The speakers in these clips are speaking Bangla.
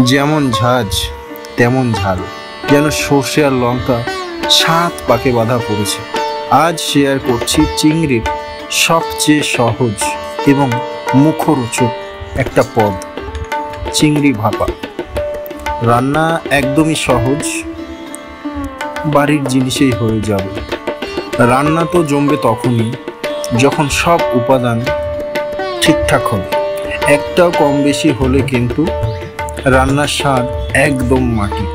যেমন ঝাঁজ তেমন ঝাল, যেন সর্ষে আর লঙ্কা সাত পাকে বাঁধা পড়েছে। আজ শেয়ার করছি চিংড়ির সবচেয়ে সহজ এবং মুখরোচক একটা পদ, চিংড়ি ভাপা। রান্না একদমই সহজ, বাড়ির জিনিসেই হয়ে যাবে। রান্না তো জমবে তখনই যখন সব উপাদান ঠিকঠাক হবে। একটাও কম বেশি হলে কিন্তু রান্নার স্বাদ একদম মাটি।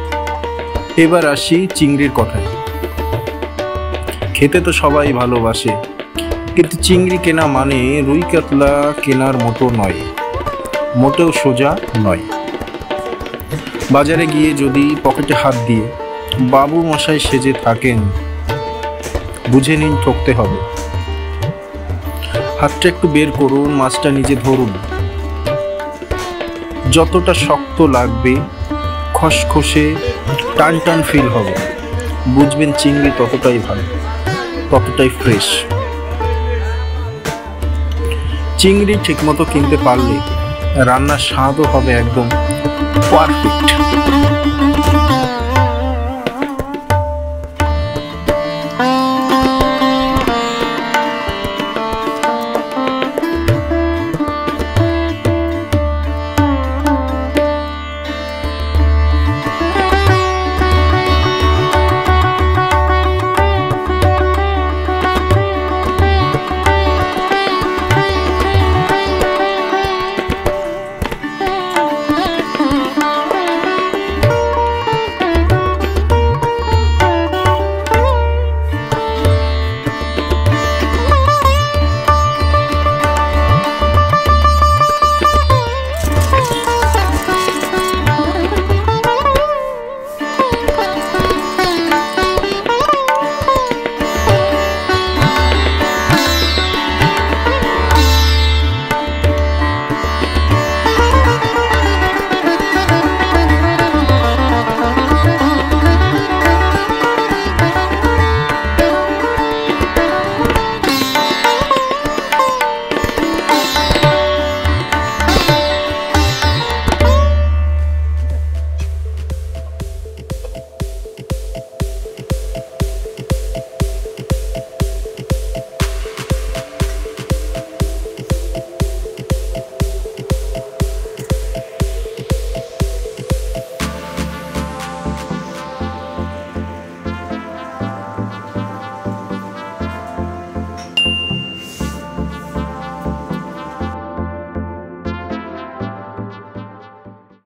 এবার আসি চিংড়ির কথায়। খেতে তো সবাই ভালোবাসে, কিন্তু চিংড়ি কেনা মানে রুই কাতলা কেনার মতো নয়, মোটেও সোজা নয়। বাজারে গিয়ে যদি পকেটে হাত দিয়ে বাবু মশাই সেজে থাকেন, বুঝে নিন ঠকতে হবে। হাতটা একটু বের করুন, মাছটা নিজে ধরুন। যতটা শক্ত লাগবে, খসখসে টান টান ফিল হবে, বুঝবেন চিংড়ি ততটাই ভালো, ততটাই ফ্রেশ। চিংড়ি ঠিকমতো কিনতে পারলে রান্নার স্বাদও হবে একদম পারফেক্ট।